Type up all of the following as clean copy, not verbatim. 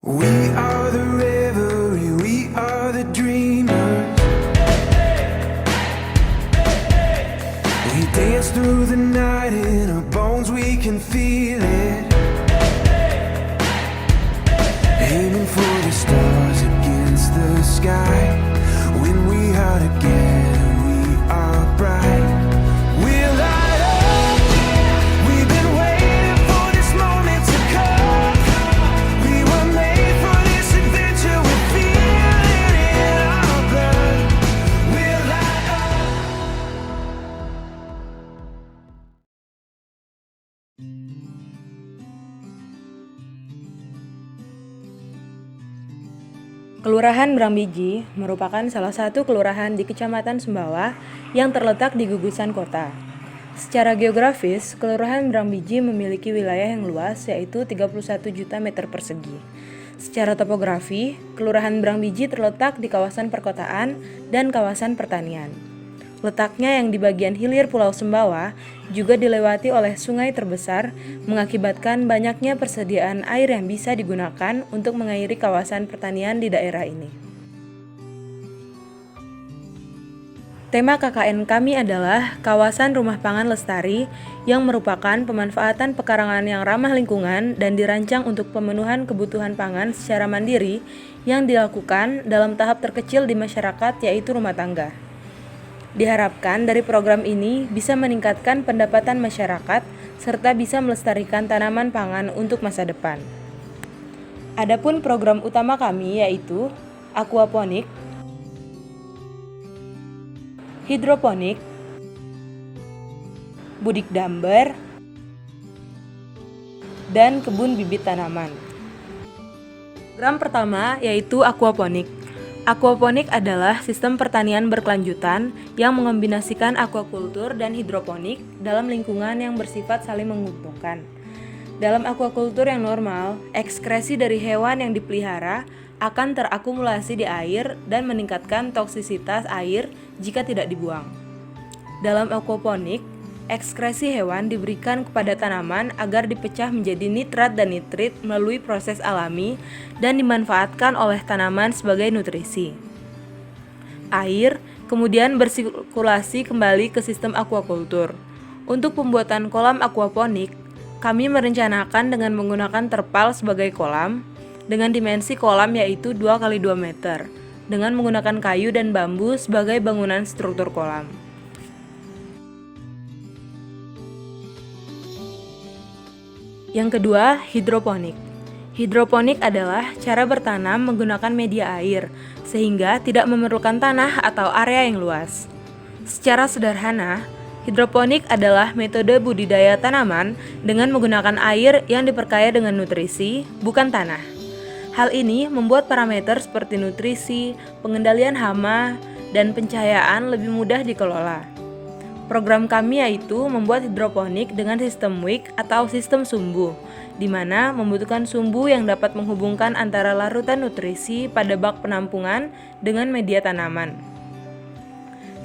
We are the river, we are the dreamers. We dance through the night, in our bones we can feel it. Aiming for the stars against the sky. When we are together, we are bright. We'll light up. We've been waiting for this moment to come. We were made for this adventure. We feel it in our blood. We'll light up. Kelurahan Brambiji merupakan salah satu kelurahan di Kecamatan Sumbawa yang terletak di gugusan kota. Secara geografis, Kelurahan Brambiji memiliki wilayah yang luas yaitu 31 juta meter persegi. Secara topografi, Kelurahan Brambiji terletak di kawasan perkotaan dan kawasan pertanian. Letaknya yang di bagian hilir Pulau Sumbawa juga dilewati oleh sungai terbesar, mengakibatkan banyaknya persediaan air yang bisa digunakan untuk mengairi kawasan pertanian di daerah ini. Tema KKN kami adalah Kawasan Rumah Pangan Lestari yang merupakan pemanfaatan pekarangan yang ramah lingkungan dan dirancang untuk pemenuhan kebutuhan pangan secara mandiri yang dilakukan dalam tahap terkecil di masyarakat yaitu rumah tangga. Diharapkan dari program ini bisa meningkatkan pendapatan masyarakat serta bisa melestarikan tanaman pangan untuk masa depan. Adapun program utama kami yaitu aquaponik, hidroponik, budidamber, dan kebun bibit tanaman. Program pertama yaitu aquaponik. Aquaponik adalah sistem pertanian berkelanjutan yang mengombinasikan aquaculture dan hidroponik dalam lingkungan yang bersifat saling menguntungkan. Dalam aquaculture yang normal, ekskresi dari hewan yang dipelihara akan terakumulasi di air dan meningkatkan toksisitas air jika tidak dibuang. Dalam aquaponik, ekskresi hewan diberikan kepada tanaman agar dipecah menjadi nitrat dan nitrit melalui proses alami dan dimanfaatkan oleh tanaman sebagai nutrisi. Air kemudian bersirkulasi kembali ke sistem aquaculture. Untuk pembuatan kolam aquaponik, kami merencanakan dengan menggunakan terpal sebagai kolam dengan dimensi kolam yaitu 2x2 meter dengan menggunakan kayu dan bambu sebagai bangunan struktur kolam. Yang kedua, hidroponik. Hidroponik adalah cara bertanam menggunakan media air, sehingga tidak memerlukan tanah atau area yang luas. Secara sederhana, hidroponik adalah metode budidaya tanaman dengan menggunakan air yang diperkaya dengan nutrisi, bukan tanah. Hal ini membuat parameter seperti nutrisi, pengendalian hama, dan pencahayaan lebih mudah dikelola. Program kami yaitu membuat hidroponik dengan sistem wick atau sistem sumbu, di mana membutuhkan sumbu yang dapat menghubungkan antara larutan nutrisi pada bak penampungan dengan media tanaman.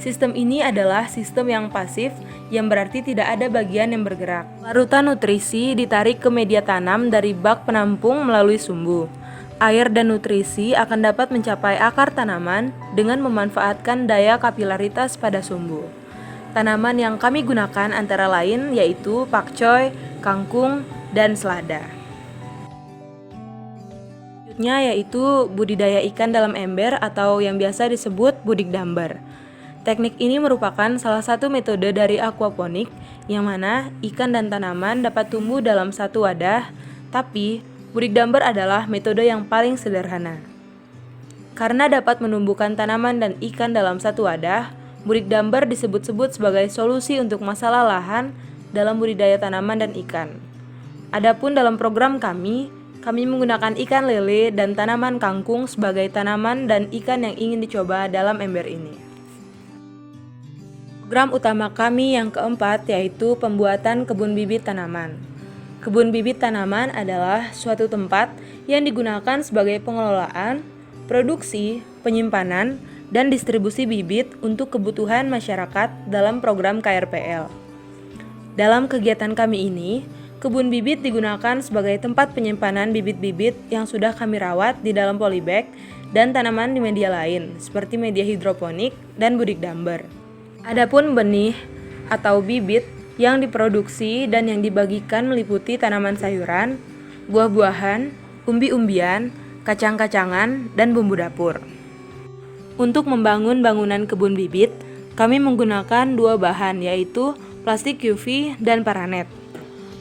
Sistem ini adalah sistem yang pasif, yang berarti tidak ada bagian yang bergerak. Larutan nutrisi ditarik ke media tanam dari bak penampung melalui sumbu. Air dan nutrisi akan dapat mencapai akar tanaman dengan memanfaatkan daya kapilaritas pada sumbu. Tanaman yang kami gunakan antara lain yaitu pakcoy, kangkung, dan selada. Selanjutnya yaitu budidaya ikan dalam ember atau yang biasa disebut budidamber. Teknik ini merupakan salah satu metode dari aquaponik yang mana ikan dan tanaman dapat tumbuh dalam satu wadah, tapi budidamber adalah metode yang paling sederhana. Karena dapat menumbuhkan tanaman dan ikan dalam satu wadah, budidamber disebut-sebut sebagai solusi untuk masalah lahan dalam budidaya tanaman dan ikan. Adapun dalam program kami menggunakan ikan lele dan tanaman kangkung sebagai tanaman dan ikan yang ingin dicoba dalam ember ini. Program utama kami yang keempat yaitu pembuatan kebun bibit tanaman. Kebun bibit tanaman adalah suatu tempat yang digunakan sebagai pengelolaan, produksi, penyimpanan, dan distribusi bibit untuk kebutuhan masyarakat dalam program KRPL. Dalam kegiatan kami ini, Kebun bibit digunakan sebagai tempat penyimpanan bibit-bibit yang sudah kami rawat di dalam polybag dan tanaman di media lain, seperti media hidroponik dan budidamber. Adapun benih atau bibit yang diproduksi dan yang dibagikan meliputi tanaman sayuran, buah-buahan, umbi-umbian, kacang-kacangan, dan bumbu dapur. Untuk membangun bangunan kebun bibit, kami menggunakan dua bahan, yaitu plastik UV dan paranet.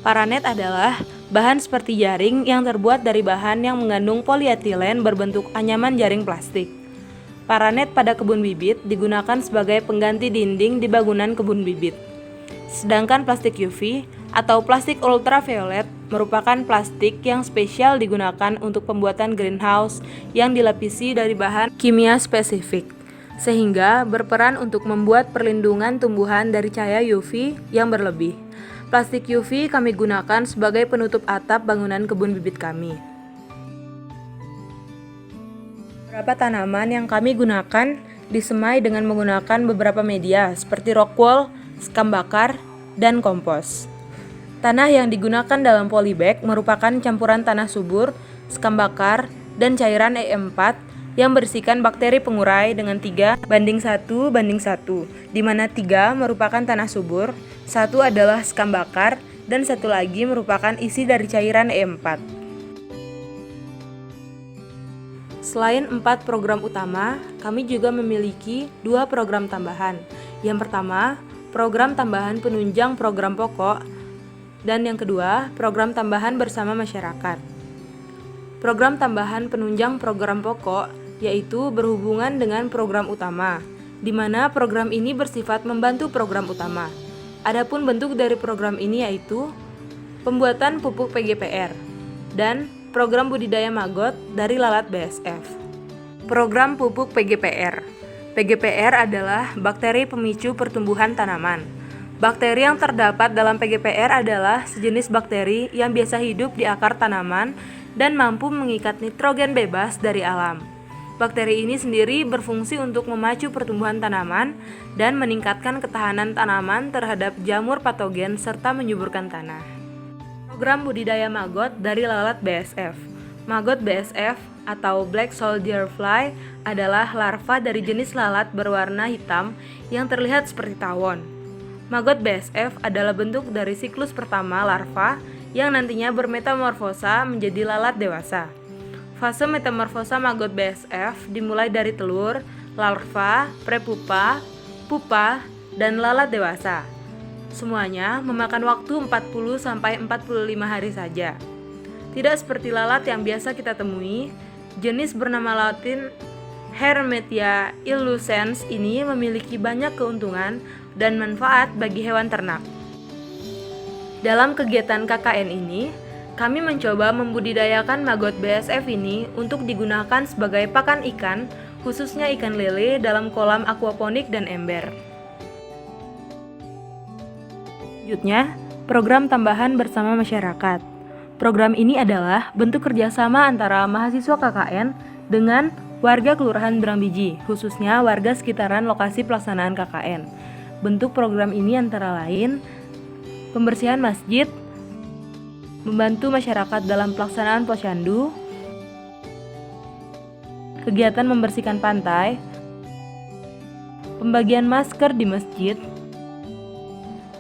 Paranet adalah bahan seperti jaring yang terbuat dari bahan yang mengandung polietilen berbentuk anyaman jaring plastik. Paranet pada kebun bibit digunakan sebagai pengganti dinding di bangunan kebun bibit. Sedangkan plastik UV atau plastik ultraviolet merupakan plastik yang spesial digunakan untuk pembuatan greenhouse yang dilapisi dari bahan kimia spesifik, sehingga berperan untuk membuat perlindungan tumbuhan dari cahaya UV yang berlebih. Plastik UV kami gunakan sebagai penutup atap bangunan kebun bibit kami. Beberapa tanaman yang kami gunakan disemai dengan menggunakan beberapa media seperti rock wool, sekam bakar, dan kompos. Tanah yang digunakan dalam polybag merupakan campuran tanah subur, sekam bakar, dan cairan E4 yang berisikan bakteri pengurai dengan 3:1:1, di mana 3 merupakan tanah subur, 1 adalah sekam bakar, dan 1 lagi merupakan isi dari cairan E4. Selain 4 program utama, kami juga memiliki 2 program tambahan. Yang pertama, program tambahan penunjang program pokok, dan yang kedua, program tambahan bersama masyarakat. Program tambahan penunjang program pokok yaitu berhubungan dengan program utama, di mana program ini bersifat membantu program utama. Adapun bentuk dari program ini yaitu pembuatan pupuk PGPR dan program budidaya maggot dari lalat BSF. Program pupuk PGPR. PGPR adalah bakteri pemicu pertumbuhan tanaman. Bakteri yang terdapat dalam PGPR adalah sejenis bakteri yang biasa hidup di akar tanaman dan mampu mengikat nitrogen bebas dari alam. Bakteri ini sendiri berfungsi untuk memacu pertumbuhan tanaman dan meningkatkan ketahanan tanaman terhadap jamur patogen serta menyuburkan tanah. Program budidaya maggot dari lalat BSF. Maggot BSF atau Black Soldier Fly adalah larva dari jenis lalat berwarna hitam yang terlihat seperti tawon. Maggot BSF adalah bentuk dari siklus pertama larva yang nantinya bermetamorfosa menjadi lalat dewasa. Fase metamorfosa maggot BSF dimulai dari telur, larva, prepupa, pupa, dan lalat dewasa. Semuanya memakan waktu 40-45 hari saja. Tidak seperti lalat yang biasa kita temui, jenis bernama latin Hermetia illucens ini memiliki banyak keuntungan dan manfaat bagi hewan ternak. Dalam kegiatan KKN ini, kami mencoba membudidayakan maggot BSF ini untuk digunakan sebagai pakan ikan, khususnya ikan lele dalam kolam aquaponik dan ember. Selanjutnya, program tambahan bersama masyarakat. Program ini adalah bentuk kerjasama antara mahasiswa KKN dengan warga Kelurahan Brambiji, khususnya warga sekitaran lokasi pelaksanaan KKN. Bentuk program ini antara lain pembersihan masjid, membantu masyarakat dalam pelaksanaan posyandu, kegiatan membersihkan pantai, pembagian masker di masjid,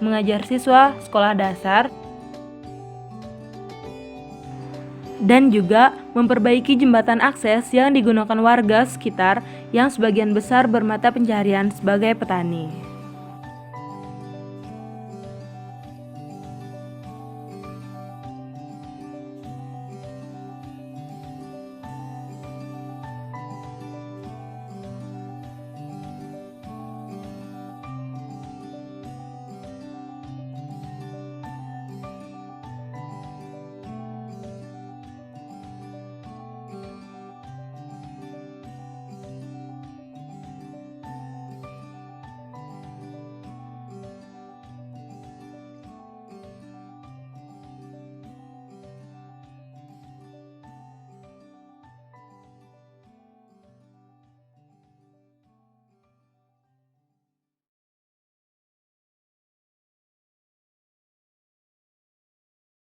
mengajar siswa sekolah dasar, dan juga memperbaiki jembatan akses yang digunakan warga sekitar yang sebagian besar bermata pencaharian sebagai petani.